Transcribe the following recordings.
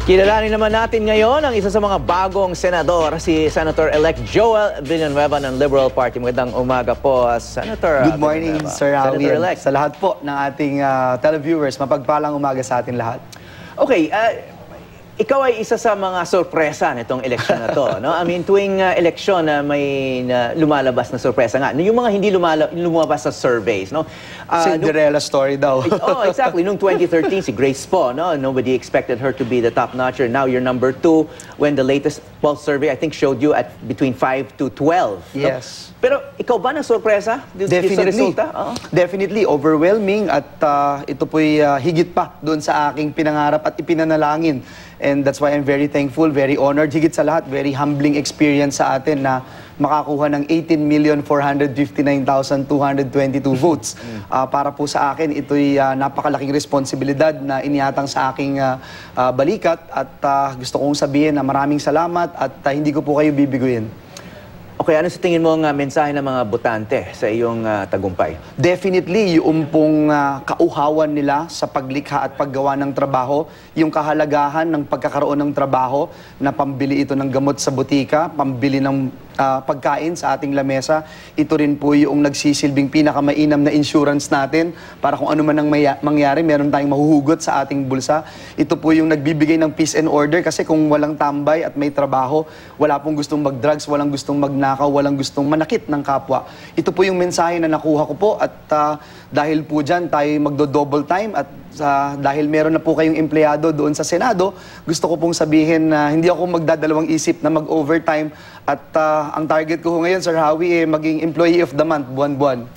Kilalanin naman natin ngayon ang isa sa mga bagong senador, si Senator-elect Joel Villanueva ng Liberal Party. Magandang umaga po, Senator Good morning, Villanueva. Sir Howie. Senator-elect. Sa lahat po ng ating televiewers, mapagpalang umaga sa atin lahat. Okay, ikaw ay isa sa mga sorpresa nitong eleksyon na to, no? I mean, tuwing eleksyon na may lumalabas na sorpresa nga. Yung mga hindi lumabas sa surveys, no? Cinderella story daw. Oh, exactly. Noong 2013, si Grace po, no? Nobody expected her to be the top notcher. Now you're number 2 when the latest pulse survey, I think, showed you at between 5 to 12. Yes. No? Pero ikaw ba na sorpresa? Definitely. Definitely overwhelming at ito po'y higit pa doon sa aking pinangarap at ipinanalangin. And that's why I'm very thankful, very honored. Higit sa lahat, very humbling experience sa atin na makakuha ng 18,459,222 votes. Para po sa akin, ito'y napakalaking responsibilidad na iniatang sa aking balikat. At gusto kong sabihin na maraming salamat at hindi ko po kayo bibiguin. Okay, ano sa tingin mo ang mensahe ng mga botante sa iyong tagumpay? Definitely, yung pong kauhawan nila sa paglikha at paggawa ng trabaho, yung kahalagahan ng pagkakaroon ng trabaho na pambili ito ng gamot sa butika, pambili ng pagkain sa ating lamesa, ito rin po yung nagsisilbing pinakamainam na insurance natin para kung ano man ang mangyari, meron tayong mahuhugot sa ating bulsa. Ito po yung nagbibigay ng peace and order kasi kung walang tambay at may trabaho, wala pong gustong mag-drugs, walang gustong magnakaw, walang gustong manakit ng kapwa. Ito po yung mensahe na nakuha ko po at dahil po dyan tayo magdo-double time at dahil meron na po kayong empleyado doon sa Senado, gusto ko pong sabihin na hindi ako magdadalawang isip na mag-overtime at ang target ko ngayon, Sir Howie, maging Employee of the Month, buwan-buwan.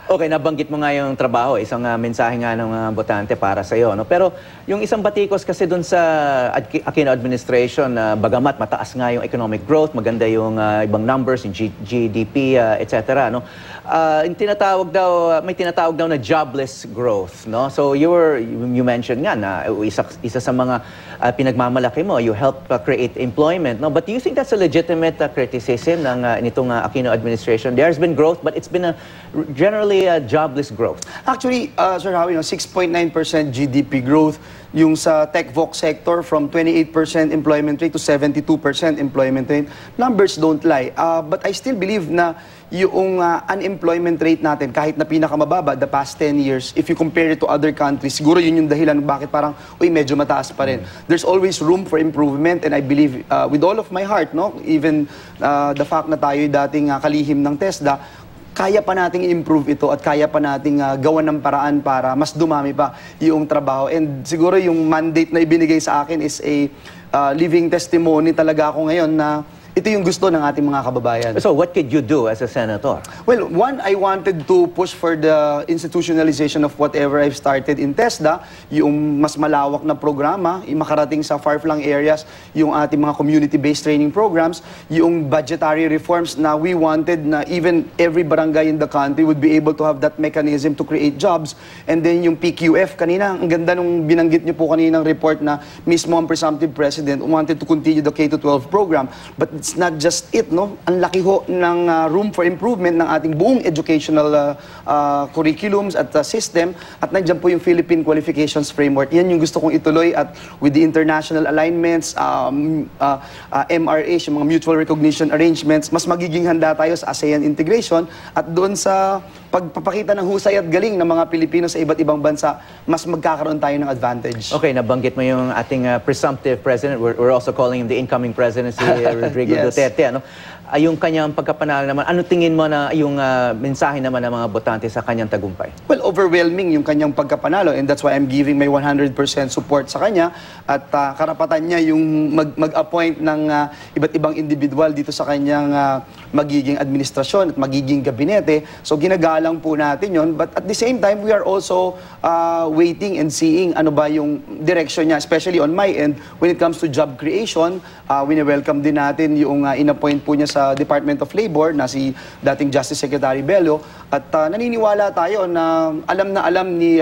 Okay, nabanggit mo nga yung trabaho, isang mensahe nga ng mga botante para sa iyo, no? Pero yung isang batikos kasi doon sa Aquino administration, bagamat mataas nga yung economic growth, maganda yung ibang numbers, yung GDP, etc., no? May tinatawag daw na jobless growth, no? So you mentioned nga na isa sa mga pinagmamalaki mo, you help create employment, no? But do you think that's a legitimate criticism ng nitong Aquino administration? There's been growth, but it's been generally jobless growth. Actually, Sir Howie, 6.9% GDP growth, yung sa tech-voc sector from 28% employment rate to 72% employment rate. Numbers don't lie. But I still believe na yung unemployment rate natin, kahit na pinakamababa the past 10 years, if you compare it to other countries, siguro yun yung dahilan bakit parang, uy, medyo mataas pa rin. There's always room for improvement and I believe with all of my heart, no, even the fact na tayo dating kalihim ng TESDA, kaya pa nating i-improve ito at kaya pa nating gawan ng paraan para mas dumami pa yung trabaho. And siguro yung mandate na ibinigay sa akin is a living testimony talaga ako ngayon na ito yung gusto ng ating mga kababayan. So what could you do as a senator? Well, one, I wanted to push for the institutionalization of whatever I've started in TESDA, yung mas malawak na programa, makarating sa far-flung areas, yung ating mga community-based training programs, yung budgetary reforms na we wanted na even every barangay in the country would be able to have that mechanism to create jobs. And then yung PQF, kanina, ang ganda nung binanggit niyo po kaninang report na mismo ang presumptive president wanted to continue the K-12 program. But it's not just it, no? Ang laki ho ng room for improvement ng ating buong educational curriculums at system at nandiyan po yung Philippine Qualifications Framework. Yan yung gusto kong ituloy at with the international alignments, MRAs, yung mga mutual recognition arrangements, mas magiging handa tayo sa ASEAN integration at doon sa pagpapakita ng husay at galing ng mga Pilipino sa iba't ibang bansa, mas magkakaroon tayo ng advantage. Okay, nabanggit mo yung ating presumptive president. We're also calling him the incoming presidency, Rodrigo Yes. Duterte. Ano? Yung kanyang pagkapanalo naman, ano tingin mo na yung mensahe naman ng mga botante sa kanyang tagumpay? Well, overwhelming yung kanyang pagkapanalo and that's why I'm giving my 100% support sa kanya at karapatan niya yung mag-appoint ng iba't ibang individual dito sa kanyang magiging administrasyon at magiging gabinete. So ginagalang po natin yon, but at the same time, we are also waiting and seeing ano ba yung direction niya, especially on my end when it comes to job creation. Wini-welcome din natin yung in-appoint po niya sa Department of Labor na si dating Justice Secretary Bello at naniniwala tayo na alam ni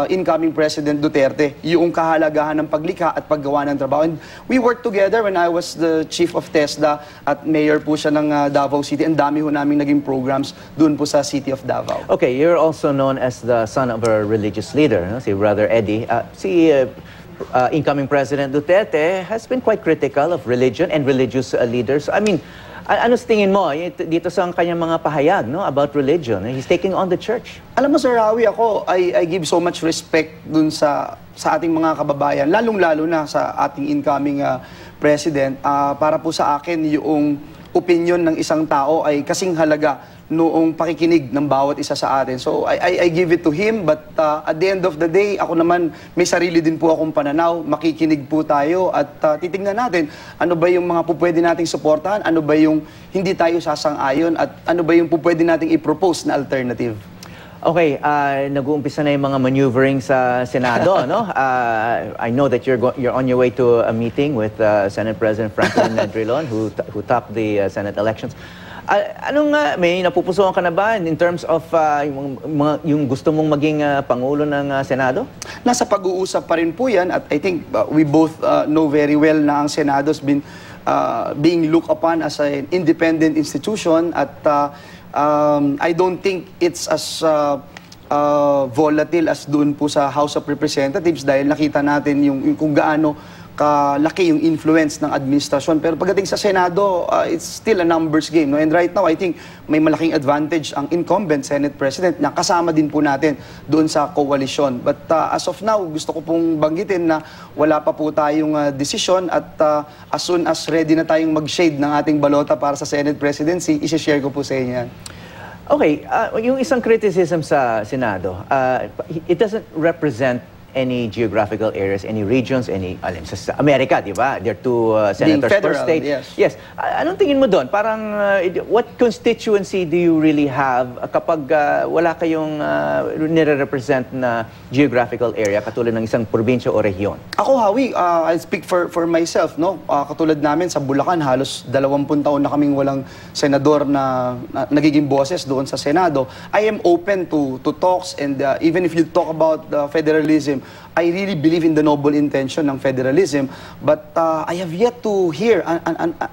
incoming President Duterte yung kahalagahan ng paglikha at paggawa ng trabaho. And we worked together when I was the chief of TESDA at mayor po siya ng Davao City. Ang dami ho namin naging programs doon po sa City of Davao. Okay, you're also known as the son of a religious leader, no? Si Brother Eddie. incoming President Duterte has been quite critical of religion and religious leaders. I mean, ano sa tingin mo dito sa kanyang mga pahayag, no, about religion? He's taking on the church. Alam mo, Sir Howie, I give so much respect dun sa ating mga kababayan, lalong-lalo na sa ating incoming president. Para po sa akin, yung opinion ng isang tao ay kasing halaga noong pakikinig ng bawat isa sa atin. So, I give it to him, but at the end of the day, ako naman, may sarili din po akong pananaw, makikinig po tayo at titingnan natin ano ba yung mga pupwede nating suportahan, ano ba yung hindi tayo sasang-ayon, at ano ba yung pupwede nating i-propose na alternative. Okay, nag-uumpisa na yung mga maneuvering sa Senado, no? I know that you're on your way to a meeting with Senate President Franklin Drilon, who topped the Senate elections. May napupusuan ka na ba in terms of yung gusto mong maging Pangulo ng Senado? Nasa pag-uusap pa rin po yan, at I think we both know very well na ang Senado's been being looked upon as an independent institution, at I don't think it's as volatile as doon po sa House of Representatives, dahil nakita natin yung kung gaano kalaki yung influence ng administrasyon. Pero pagdating sa Senado, it's still a numbers game, no? And right now, I think may malaking advantage ang incumbent Senate President na kasama din po natin doon sa koalisyon. But as of now, gusto ko pong banggitin na wala pa po tayong desisyon, at as soon as ready na tayong mag-shade ng ating balota para sa Senate Presidency, isi-share ko po sa inyo yan. Okay, yung isang criticism sa Senado, it doesn't represent any geographical areas, any regions, sa Amerika, di ba? There are two senators per federal, state. Yes. Anong tingin mo doon? Parang, what constituency do you really have kapag wala kayong nire-represent na geographical area katulad ng isang probinsya o rehiyon? Ako, Howie, I speak for myself, no? Katulad namin sa Bulacan, halos 20 taon na kaming walang senador na nagiging boses doon sa Senado. I am open to talks, and even if you talk about federalism, I really believe in the noble intention ng federalism, but I have yet to hear,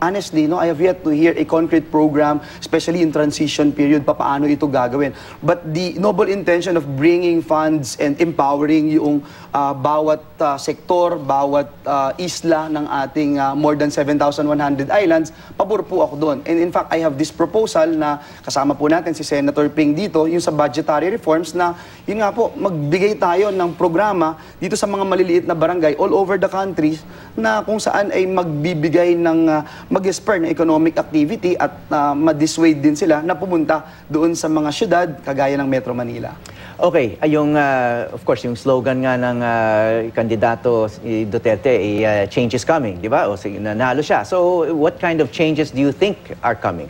honestly, no, I have yet to hear a concrete program, especially in transition period, paano ito gagawin. But the noble intention of bringing funds and empowering yung bawat sektor, bawat isla ng ating more than 7,100 islands, pabor po ako doon. And in fact, I have this proposal na kasama po natin si Senator Ping dito, yung sa budgetary reforms na, yun nga po, magbigay tayo ng programa dito sa mga maliliit na barangay all over the country na kung saan ay magbibigay ng mag-spur ng economic activity, at ma-dissuade din sila na pumunta doon sa mga syudad kagaya ng Metro Manila. Okay, of course, yung slogan nga ng kandidato Duterte, change is coming, di ba? O sige, nanalo siya. So, what kind of changes do you think are coming?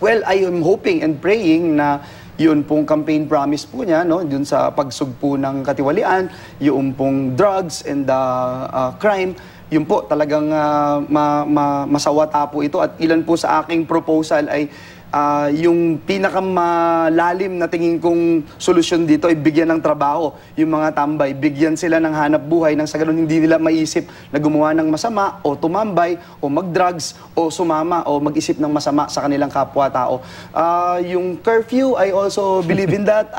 Well, I am hoping and praying na yun pong campaign promise po niya, no, dun sa pagsugpo ng katiwalian, yung pong drugs and crime, yun po talagang masawata po ito. At ilan po sa aking proposal ay yung pinakamalalim na tingin kong solusyon dito ay bigyan ng trabaho yung mga tambay, bigyan sila ng hanap buhay nang sa ganun hindi nila maisip na gumawa ng masama o tumambay o mag-drugs o sumama o mag-isip ng masama sa kanilang kapwa-tao. Yung curfew, I also believe in that.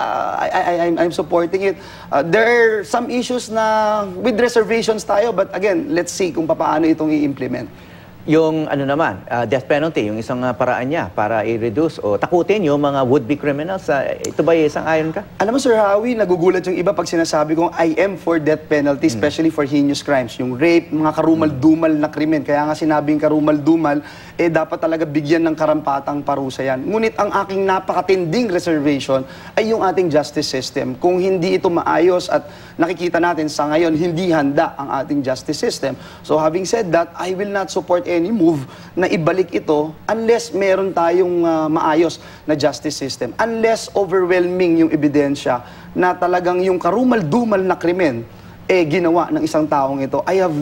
I'm supporting it. There are some issues na with reservations tayo, but again, let's see kung paano itong i-implement. Yung naman, death penalty, yung isang paraan niya para i-reduce o takutin yung mga would-be criminals. Ito ba isang ayon ka? Alam mo, Sir Howie, nagugulat yung iba pag sinasabi kong I am for death penalty, especially for heinous crimes. Yung rape, mga karumal-dumal na krimen. Kaya nga sinabing karumal-dumal, dapat talaga bigyan ng karampatang parusa yan. Ngunit ang aking napakatinding reservation ay yung ating justice system. Kung hindi ito maayos, at nakikita natin sa ngayon, hindi handa ang ating justice system. So having said that, I will not support any move na ibalik ito unless meron tayong maayos na justice system. Unless overwhelming yung ebidensya na talagang yung karumal-dumal na krimen ginawa ng isang taong ito, I have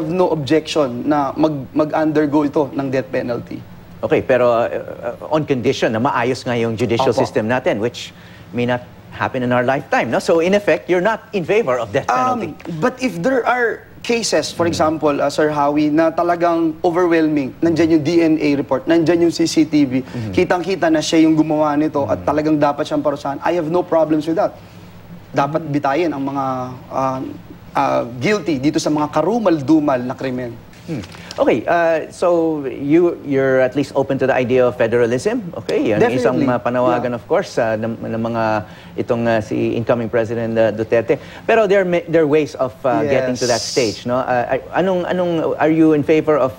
no objection na mag-undergo ito ng death penalty. Okay, pero on condition na maayos nga yung judicial system natin, which may not happen in our lifetime, no? So in effect, you're not in favor of death penalty. But if there are cases, for example, Sir Howie, na talagang overwhelming, nandyan yung DNA report, nandyan yung CCTV, kitang-kita na siya yung gumawa nito at talagang dapat siyang parusahan, I have no problems with that. Dapat bitayin ang mga guilty dito sa mga karumal-dumal na krimen. Okay, so you're at least open to the idea of federalism. Okay, yan ang isang panawagan, of course, ng mga si incoming President Duterte. Pero there are ways of getting to that stage, no? Are you in favor of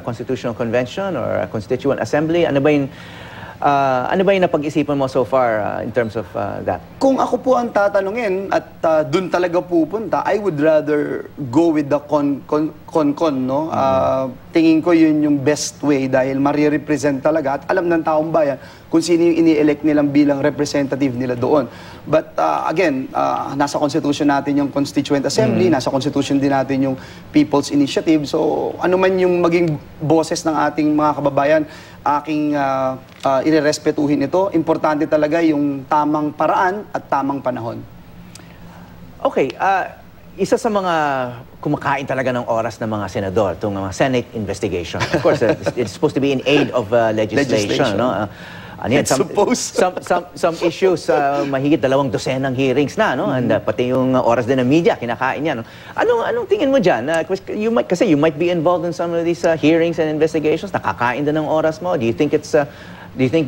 constitutional convention or a constituent assembly? Ano ba yung napag-isipan mo so far in terms of that? Kung ako po ang tatanungin at dun talaga pupunta, I would rather go with the con, no? Tingin ko yun yung best way dahil marirepresent talaga at alam ng taong bayan kung sino yung ini-elect nilang bilang representative nila doon. But again, nasa Constitution natin yung Constituent Assembly, nasa Constitution din natin yung People's Initiative. So ano man yung maging boses ng ating mga kababayan, aking irerespetuhin ito. Importante talaga yung tamang paraan at tamang panahon. Okay, isa sa mga kumakain talaga ng oras ng mga senador, itong mga Senate investigation. Of course, it's supposed to be in aid of legislation, no? Ano yan, some issues, mahigit 200 hearings na, no? And pati yung oras din ng media, kinakain yan. No? Anong tingin mo dyan? Kasi you might be involved in some of these hearings and investigations, nakakain din ng oras mo. Do you think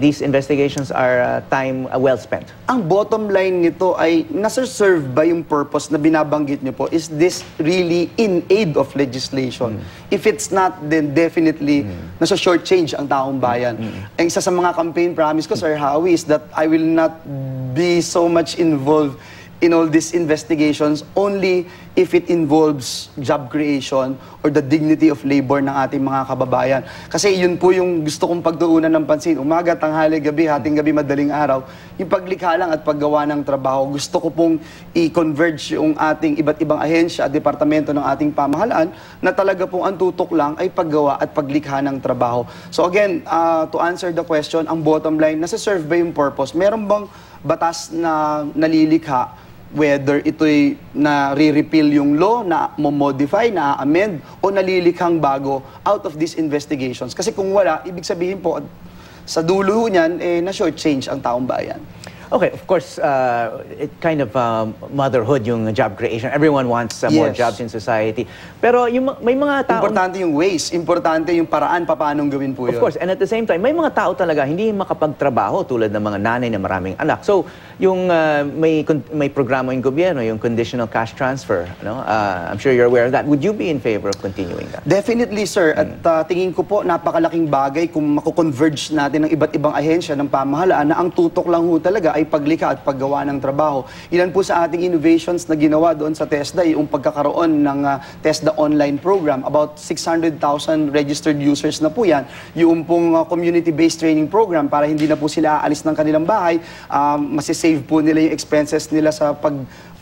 these investigations are time well spent? Ang bottom line nito ay nasa-serve ba yung purpose na binabanggit niyo po? Is this really in aid of legislation? If it's not, then definitely nasa-shortchange ang taong bayan. Ang isa sa mga campaign promise ko, Sir Howie, is that I will not be so much involved in all these investigations only if it involves job creation or the dignity of labor ng ating mga kababayan. Kasi yun po yung gusto kong pagtuunan ng pansin. Umaga, tanghali, gabi, hating gabi, madaling araw. Yung paglikha lang at paggawa ng trabaho, gusto ko pong i-converge yung ating iba't ibang ahensya at departamento ng ating pamahalaan na talaga pong ang tutok lang ay paggawa at paglikha ng trabaho. So again, to answer the question, ang bottom line, nasa-serve ba yung purpose? Meron bang batas na nalilikha whether ito'y na-re-repeal yung law, na-modify, na-amend, o nalilikhang bago out of these investigations. Kasi kung wala, ibig sabihin po, sa dulo niyan, na-short-change ang taong bayan. Okay, of course, it kind of motherhood yung job creation. Everyone wants more jobs in society. Pero may mga tao... Importante yung ways, importante yung paraan paano gawin po yun. Of course, and at the same time, may mga tao talaga hindi makapagtrabaho tulad ng mga nanay na maraming anak. So, yung may programa yung gobyerno, yung conditional cash transfer, no? I'm sure you're aware of that. Would you be in favor of continuing that? Definitely, sir. At tingin ko po, napakalaking bagay kung mako-converge natin ng iba't ibang ahensya ng pamahalaan na ang tutok lang ho talaga ay paglikha at paggawa ng trabaho. Ilan po sa ating innovations na ginawa doon sa TESDA, yung pagkakaroon ng TESDA online program. About 600,000 registered users na po yan. Yung pong community-based training program para hindi na po sila aalis ng kanilang bahay, masisave po nila yung expenses nila sa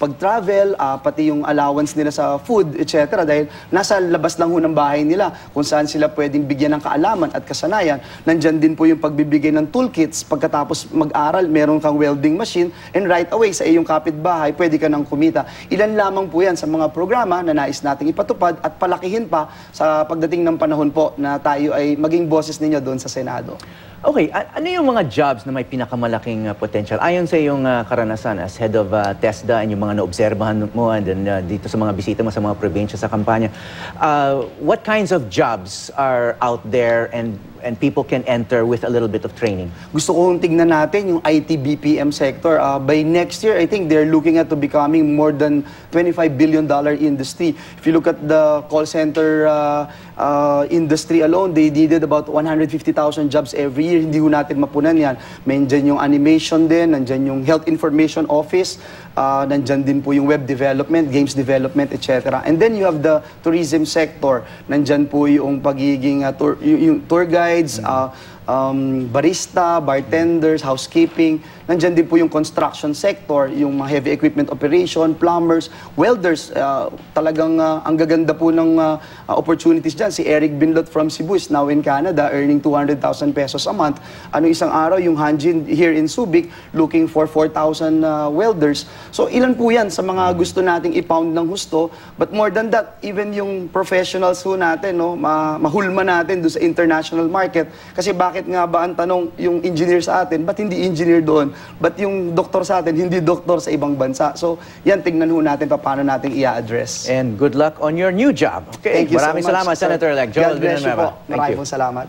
pag-travel, pati yung allowance nila sa food, etc. Dahil nasa labas lang ho ng bahay nila kung saan sila pwedeng bigyan ng kaalaman at kasanayan. Nandyan din po yung pagbibigay ng toolkits. Pagkatapos mag-aral, meron kang welding machine and right away sa iyong kapitbahay, pwede ka nang kumita. Ilan lamang po yan sa mga programa na nais nating ipatupad at palakihin pa sa pagdating ng panahon po na tayo ay maging boses ninyo doon sa Senado. Okay, ano yung mga jobs na may pinakamalaking potential? Ayon sa iyong karanasan as head of TESDA and yung mga naobserbahan mo and then, dito sa mga bisita mo sa mga probinsya sa kampanya, what kinds of jobs are out there and people can enter with a little bit of training? Gusto kong tignan natin yung IT BPM sector. By next year, I think they're looking at to becoming more than $25 billion industry. If you look at the call center industry alone, they needed about 150,000 jobs every year. Hindi ho natin mapunan yan. Nandyan yung animation din, nandyan yung health information office, nandyan din po yung web development, games development, etc. And then you have the tourism sector. Nandyan po yung pagiging yung tour guides, barista, bartenders, housekeeping. Nandyan din po yung construction sector, yung mga heavy equipment operation, plumbers, welders. Talagang ang gaganda po ng opportunities dyan. Si Eric Binlot from Cebu is now in Canada earning 200,000 pesos a month. Isang araw, yung Hanjin here in Subic looking for 4,000 welders. So ilan po yan sa mga gusto nating i-pound ng husto. But more than that, even yung professionals ho natin, no, mahulma natin doon sa international market. Kasi bakit bakit nga ba ang tanong yung engineer sa atin, ba't hindi engineer doon? Ba't yung doktor sa atin, hindi doktor sa ibang bansa? So, yan, tingnan ho natin paano natin i-address. And good luck on your new job. Okay, Thank you so maraming much, salamat, sir. Senator-elect Joel God bless you Villanueva. po. Maraming salamat.